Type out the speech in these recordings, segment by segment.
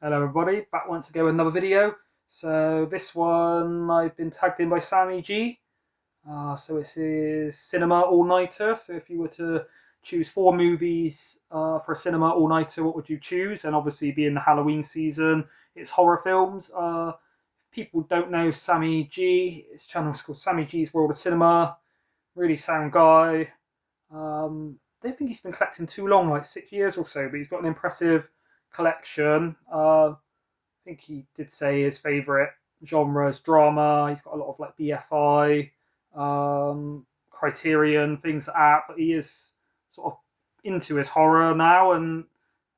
Hello everybody, back once again with another video. So this one I've been tagged in by Sammy G. So it's his cinema all-nighter. So if you were to choose 4 movies for a cinema all-nighter, what would you choose? And obviously being the Halloween season, it's horror films. People don't know Sammy G. His channel's called Sammy G's World of Cinema. Really sound guy. I don't think he's been collecting too long, like 6 years or so, but he's got an impressive collection. I think he did say his favourite genre is drama. He's got a lot of like BFI, Criterion, things like that, but he is sort of into his horror now, and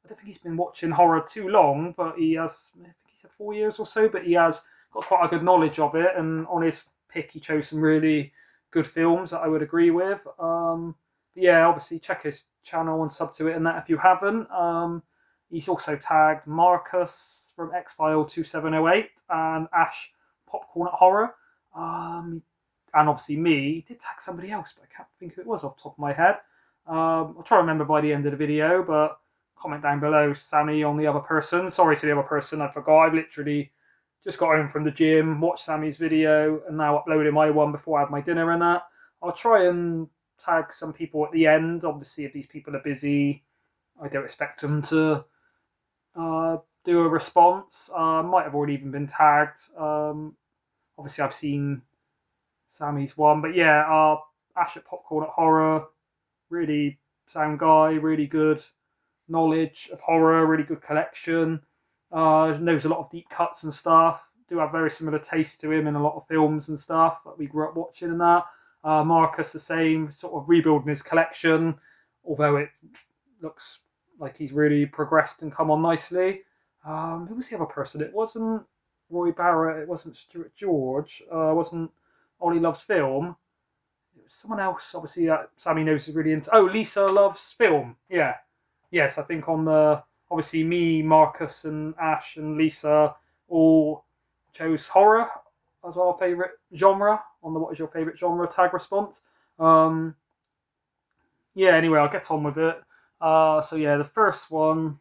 I don't think he's been watching horror too long, but he has, I think he said 4 years or so, but he has got quite a good knowledge of it, and on his pick he chose some really good films that I would agree with. Yeah, obviously check his channel and sub to it and that if you haven't. He's also tagged Marcus from X-File 2708 and Ash Popcorn at Horror. And obviously me. He did tag somebody else, but I can't think who it was off the top of my head. I'll try to remember by the end of the video, but comment down below, Sammy, on the other person. Sorry to the other person, I forgot. I've literally just got home from the gym, watched Sammy's video, and now uploading my one before I have my dinner and that. I'll try and tag some people at the end. Obviously, if these people are busy, I don't expect them to do a response. Might have already even been tagged. Obviously, I've seen Sammy's one, but yeah, Ash at Popcorn at Horror, really sound guy, really good knowledge of horror, really good collection. Knows a lot of deep cuts and stuff. Do have very similar taste to him in a lot of films and stuff that we grew up watching and that. Marcus the same, sort of rebuilding his collection, although it looks like he's really progressed and come on nicely. Who was the other person? It wasn't Roy Barrett, it wasn't Stuart George, it wasn't Ollie Loves Film. It was someone else, obviously, that Sammy knows is really into. Oh, Lisa Loves Film. Yeah. Yes, I think on the, obviously me, Marcus and Ash and Lisa all chose horror as our favourite genre on the what is your favourite genre tag response. Yeah, anyway, I'll get on with it. So yeah, the first one, I'm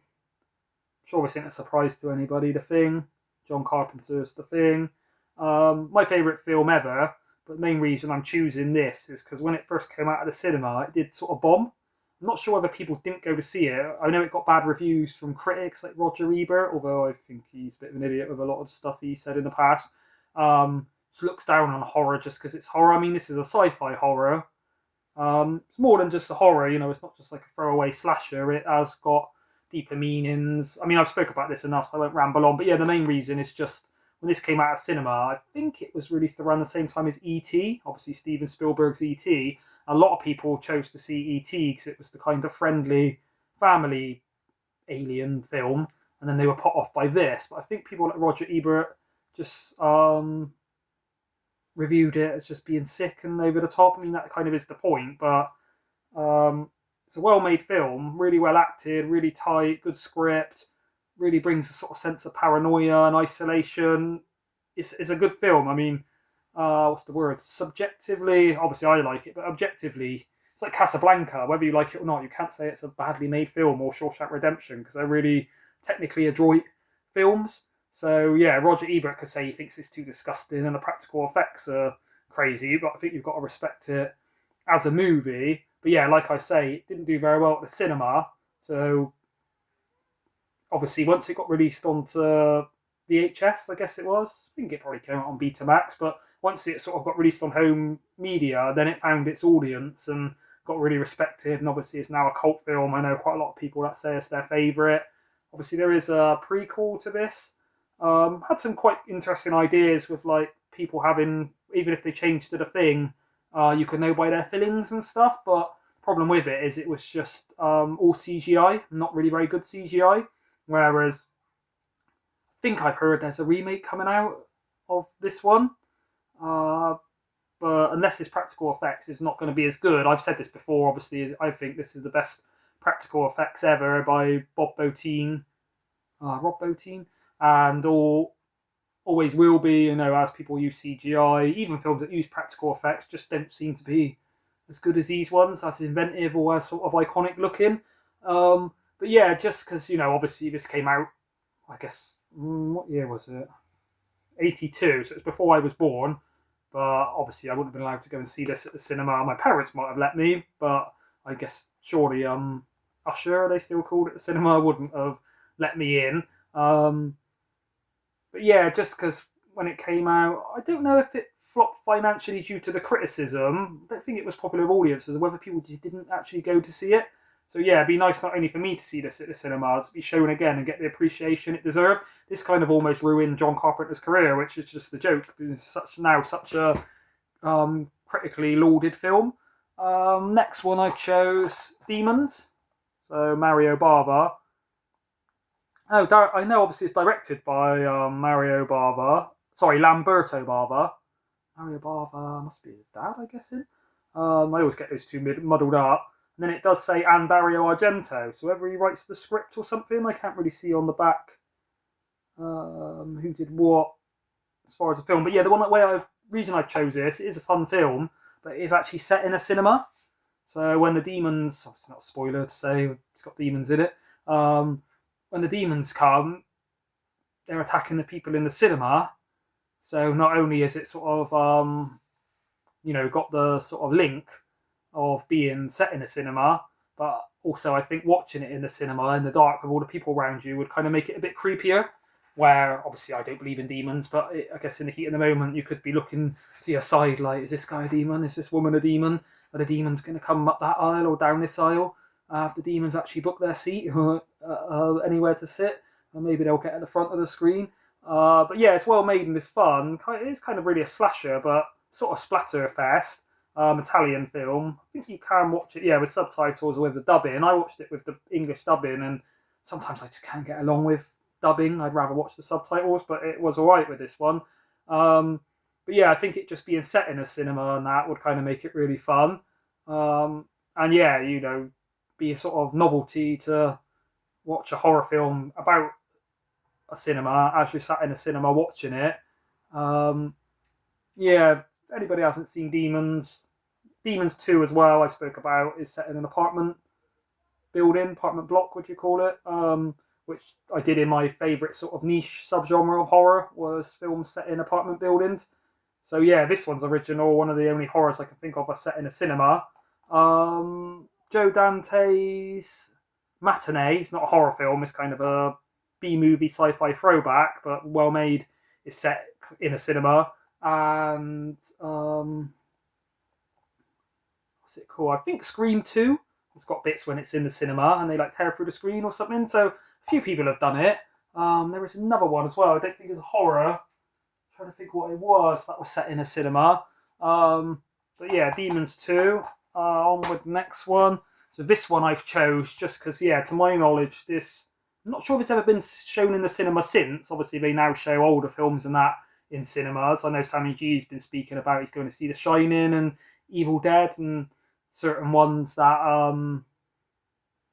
sure this isn't a surprise to anybody. The Thing, John Carpenter's The Thing. My favourite film ever, but the main reason I'm choosing this is because when it first came out of the cinema, it did sort of bomb. I'm not sure whether people didn't go to see it. I know it got bad reviews from critics like Roger Ebert, although I think he's a bit of an idiot with a lot of stuff he said in the past. Just looks down on horror just because it's horror. I mean, this is a sci-fi horror. It's more than just a horror, you know, it's not just like a throwaway slasher. It has got deeper meanings. I mean, I've spoke about this enough, so I won't ramble on. But yeah, the main reason is just when this came out of cinema, I think it was released around the same time as E.T., obviously Steven Spielberg's E.T. A lot of people chose to see E.T. because it was the kind of friendly family alien film, and then they were put off by this. But I think people like Roger Ebert just reviewed it as just being sick and over the top. I mean, that kind of is the point, but it's a well-made film, really well acted, really tight, good script, really brings a sort of sense of paranoia and isolation. It's a good film. I mean, what's the word? Subjectively, obviously I like it, but objectively, it's like Casablanca. Whether you like it or not, you can't say it's a badly made film or Shawshank Redemption because they're really technically adroit films. So yeah, Roger Ebert could say he thinks it's too disgusting and the practical effects are crazy, but I think you've got to respect it as a movie. But yeah, like I say, it didn't do very well at the cinema. So obviously, once it got released onto VHS, I guess it was. I think it probably came out on Betamax, but once it sort of got released on home media, then it found its audience and got really respected. And obviously, it's now a cult film. I know quite a lot of people that say it's their favourite. Obviously, there is a prequel to this. Had some quite interesting ideas with like people having, even if they changed to The Thing, you could know by their fillings and stuff. But the problem with it is it was just all CGI, not really very good CGI. Whereas I think I've heard there's a remake coming out of this one. But unless it's practical effects, it's not going to be as good. I've said this before, obviously, I think this is the best practical effects ever by Rob Bottin, and always will be, you know, as people use CGI. Even films that use practical effects just don't seem to be as good as these ones, as inventive or as sort of iconic looking. But yeah, just because, you know, obviously this came out, I guess, what year was it? 82, so it was before I was born. But obviously, I wouldn't have been allowed to go and see this at the cinema. My parents might have let me, but I guess surely Usher, they still called it, the cinema, wouldn't have let me in. But yeah, just because when it came out, I don't know if it flopped financially due to the criticism. I don't think it was popular with audiences, or whether people just didn't actually go to see it. So yeah, it'd be nice not only for me to see this at the cinemas, be shown again and get the appreciation it deserved. This kind of almost ruined John Carpenter's career, which is just the joke. It's such a critically lauded film. Next one I chose Demons. So Mario Bava. Oh, I know. Obviously, it's directed by Mario Bava. Sorry, Lamberto Bava. Mario Bava must be his dad, I guess. I always get those two muddled up. And then it does say and Dario Argento. So whether he writes the script or something, I can't really see on the back who did what as far as the film. But yeah, reason I chose this, it is a fun film, but it is actually set in a cinema. So when the demons, oh, it's not a spoiler to say it's got demons in it. When the demons come, they're attacking the people in the cinema. So not only is it sort of got the sort of link of being set in a cinema, but also I think watching it in the cinema in the dark with all the people around you would kind of make it a bit creepier. Where obviously I don't believe in demons, but I guess in the heat of the moment you could be looking to your side like, is this guy a demon? Is this woman a demon? Are the demons going to come up that aisle or down this aisle? Have the demons actually booked their seat anywhere to sit? Or maybe they'll get at the front of the screen. But yeah, it's well made and it's fun. It is kind of really a slasher, but sort of splatter fest. Italian film. I think you can watch it, with subtitles or with the dubbing. I watched it with the English dubbing, and sometimes I just can't get along with dubbing. I'd rather watch the subtitles, but it was alright with this one. But yeah, I think it just being set in a cinema and that would kind of make it really fun. And yeah, be a sort of novelty to watch a horror film about a cinema as you're sat in a cinema watching it. Yeah, if anybody hasn't seen Demons 2 as well, I spoke about, is set in an apartment block, would you call it? Which I did in my favourite sort of niche subgenre of horror, was films set in apartment buildings. So yeah, this one's original, one of the only horrors I can think of are set in a cinema. Joe Dante's Matinee, it's not a horror film, it's kind of a B-movie sci-fi throwback, but well made, is set in a cinema. And what's it called? I think Scream 2. It's got bits when it's in the cinema and they like tear through the screen or something. So a few people have done it. There was another one as well. I don't think it's a horror. I'm trying to think what it was that was set in a cinema. But yeah, Demons 2. On with the next one. So this one I've chose just because, to my knowledge, I'm not sure if it's ever been shown in the cinema since. Obviously, they now show older films and that in cinemas. I know Sammy G's been speaking about he's going to see The Shining and Evil Dead and certain ones that are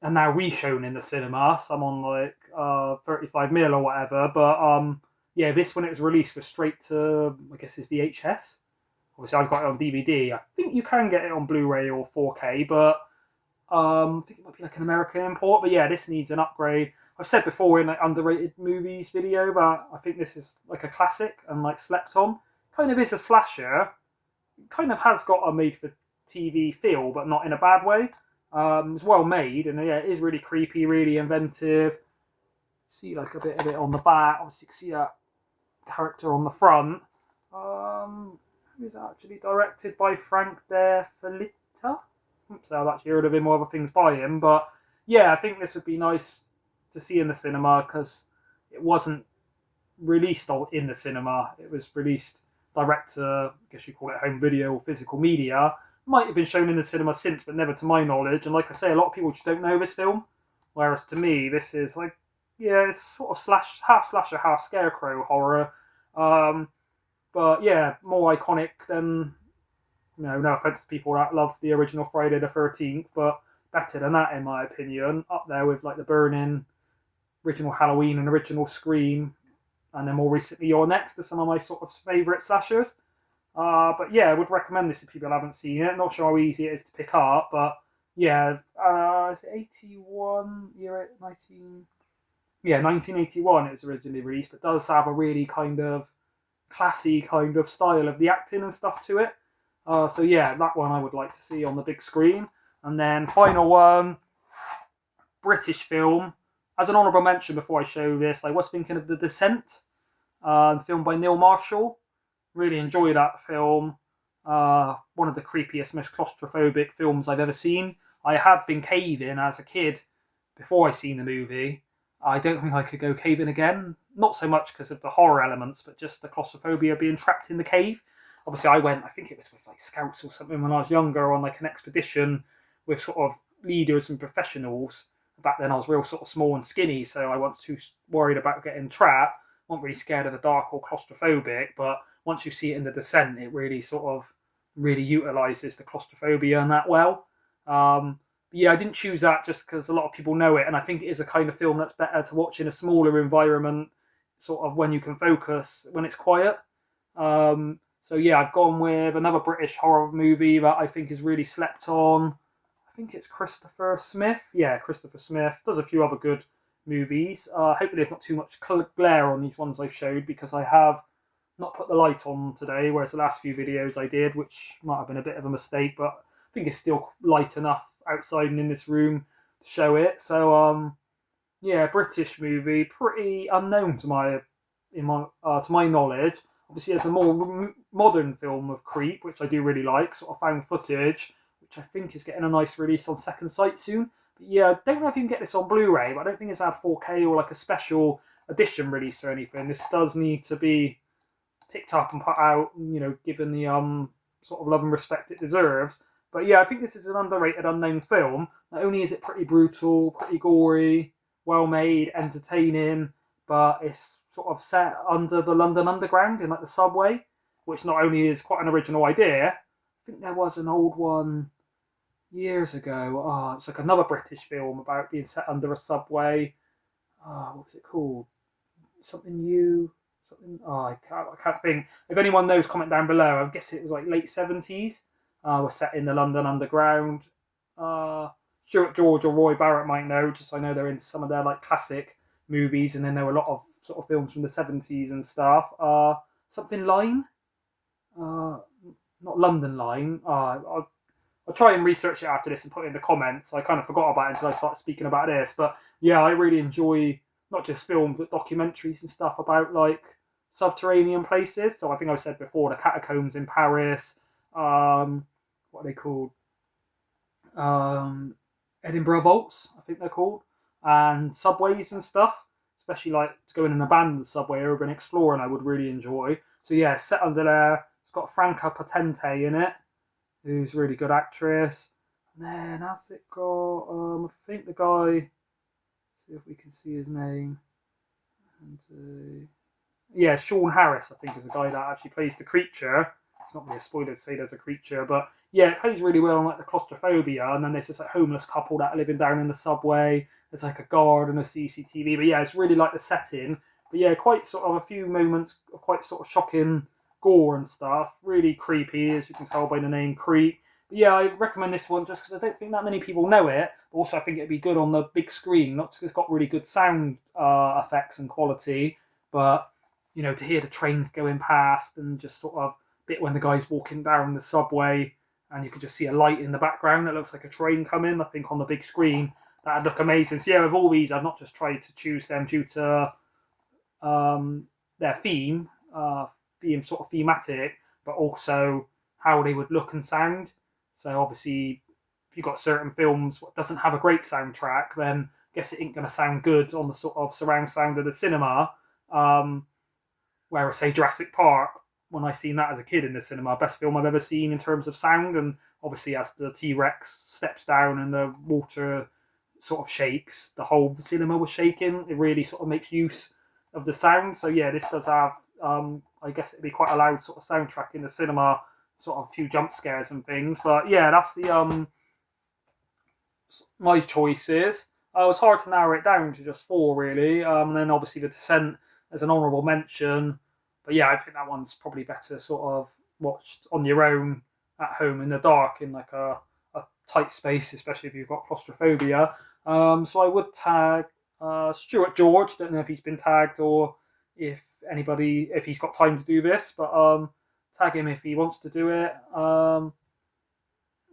now re-shown in the cinema. Some on like 35mm or whatever. But this when it was released was straight to, I guess it's VHS. Obviously, I've got it on DVD. I think you can get it on Blu-ray or 4K, but I think it might be like an American import. But yeah, this needs an upgrade. I've said before in like underrated movies video, but I think this is like a classic and like slept on. Kind of is a slasher. Kind of has got a made-for-TV feel, but not in a bad way. It's well made, and yeah, it is really creepy, really inventive. See like a bit of it on the back. Obviously, you can see that character on the front. Is actually directed by Frank De Felitta. So I've actually heard of him or other things by him, but yeah, I think this would be nice to see in the cinema because it wasn't released in the cinema. It was released direct to, I guess you call it home video or physical media. Might have been shown in the cinema since, but never to my knowledge. And like I say, a lot of people just don't know this film. Whereas to me, this is like, it's sort of half slasher, half scarecrow horror. But yeah, more iconic than, no offense to people that love the original Friday the 13th, but better than that in my opinion. Up there with like The Burning, original Halloween and original Scream, and then more recently You're Next are some of my sort of favourite slashers. But yeah, I would recommend this if people haven't seen it. Not sure how easy it is to pick up, but yeah, is it 81, year 19... yeah, 1981 it was originally released, but does have a really kind of classy kind of style of the acting and stuff to it. So yeah, that one I would like to see on the big screen. And then final one, British film. As an honourable mention before I show this, I was thinking of The Descent, film by Neil Marshall. Really enjoy that film. One of the creepiest, most claustrophobic films I've ever seen. I had been caving as a kid before I seen the movie. I don't think I could go caving again. Not so much because of the horror elements, but just the claustrophobia of being trapped in the cave. Obviously, I went, I think it was with like scouts or something when I was younger on like an expedition with sort of leaders and professionals. Back then I was real sort of small and skinny, so I wasn't too worried about getting trapped. I wasn't really scared of the dark or claustrophobic, but once you see it in The Descent, it really sort of really utilises the claustrophobia and that well. Yeah, I didn't choose that just because a lot of people know it, and I think it is a kind of film that's better to watch in a smaller environment, sort of when you can focus, when it's quiet. So yeah, I've gone with another British horror movie that I think is really slept on. I think it's Christopher Smith. Yeah, Christopher Smith does a few other good movies. Hopefully, there's not too much glare on these ones I've showed because I have not put the light on today, whereas the last few videos I did, which might have been a bit of a mistake, but I think it's still light enough outside and in this room to show it. So yeah, British movie, pretty unknown to my knowledge. Obviously, there's a more modern film of Creep, which I do really like, sort of found footage, which I think is getting a nice release on Second Sight soon. But yeah, I don't know if you can get this on Blu-ray, but I don't think it's had 4K or like a special edition release or anything. This does need to be picked up and put out, given the sort of love and respect it deserves. But yeah, I think this is an underrated, unknown film. Not only is it pretty brutal, pretty gory, well made, entertaining, but it's sort of set under the London Underground in like the subway, which not only is quite an original idea. I think there was an old one years ago. It's like another British film about being set under a subway. What was it called? Something new. Something. I can't think. If anyone knows, comment down below. I guess it was like late 70s. Was set in the London Underground. Stuart George or Roy Barrett might know. Just I know they're into some of their like classic movies, and then there were a lot of sort of films from the 70s and stuff. Something Line. Not London Line. I'll try and research it after this and put it in the comments. I kind of forgot about it until I started speaking about this. But yeah, I really enjoy not just films but documentaries and stuff about like subterranean places. So I think I said before the catacombs in Paris. What are they called? Edinburgh Vaults, I think they're called, and subways and stuff. Especially like to go in an abandoned subway, urban exploring, I would really enjoy. So yeah, set under there. It's got Franca Potente in it, who's a really good actress. And then has it got? I think the guy. See if we can see his name. And, yeah, Sean Harris, I think, is the guy that actually plays the creature. It's not really a spoiler to say there's a creature, but yeah, it plays really well on like the claustrophobia. And then there's this like homeless couple that are living down in the subway. There's like a guard and a CCTV. But yeah, it's really like the setting. But yeah, quite sort of a few moments of quite sort of shocking gore and stuff. Really creepy, as you can tell by the name Creep. But yeah, I recommend this one just because I don't think that many people know it. But also, I think it'd be good on the big screen. Not because it's got really good sound effects and quality, but to hear the trains going past and just sort of bit when the guy's walking down the subway and you can just see a light in the background that looks like a train coming. I think on the big screen that'd look amazing. So yeah, with all these, I've not just tried to choose them due to their theme being sort of thematic, but also how they would look and sound. So obviously, if you've got certain films that doesn't have a great soundtrack, then I guess it ain't going to sound good on the sort of surround sound of the cinema. Whereas, say, Jurassic Park, when I seen that as a kid in the cinema, best film I've ever seen in terms of sound. And obviously, as the T-Rex steps down and the water sort of shakes, the whole cinema was shaking. It really sort of makes use of the sound. So yeah, this does have, I guess it'd be quite a loud sort of soundtrack in the cinema, sort of a few jump scares and things. But yeah, that's the my choices. It was hard to narrow it down to just four really. And then obviously The Descent as an honourable mention. But yeah, I think that one's probably better sort of watched on your own at home in the dark in like a tight space, especially if you've got claustrophobia. So I would tag Stuart George, don't know if he's been tagged or if he's got time to do this, but tag him if he wants to do it.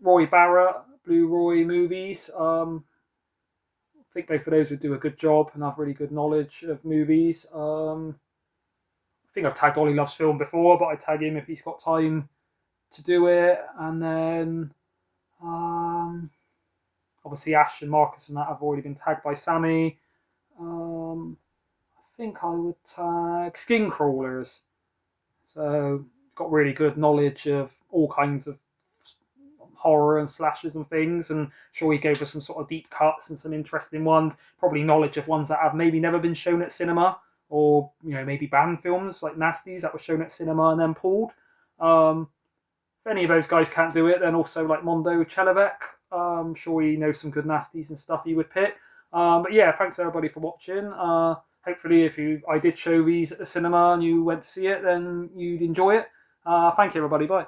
Roy Barrett, Blue Roy Movies. I think both of those would do a good job and have really good knowledge of movies. I think I've tagged Ollie Loves Film before, but I tag him if he's got time to do it. And then obviously Ash and Marcus and that have already been tagged by Sammy. I think I would tag Skin Crawlers. So got really good knowledge of all kinds of horror and slashes and things, and sure he gave us some sort of deep cuts and some interesting ones. Probably knowledge of ones that have maybe never been shown at cinema, or maybe banned films like Nasties that were shown at cinema and then pulled. If any of those guys can't do it, then also like Mondo Chelovek, I'm sure he knows some good Nasties and stuff he would pick. But yeah, thanks everybody for watching. Hopefully, if I did show these at the cinema and you went to see it, then you'd enjoy it. Thank you, everybody. Bye.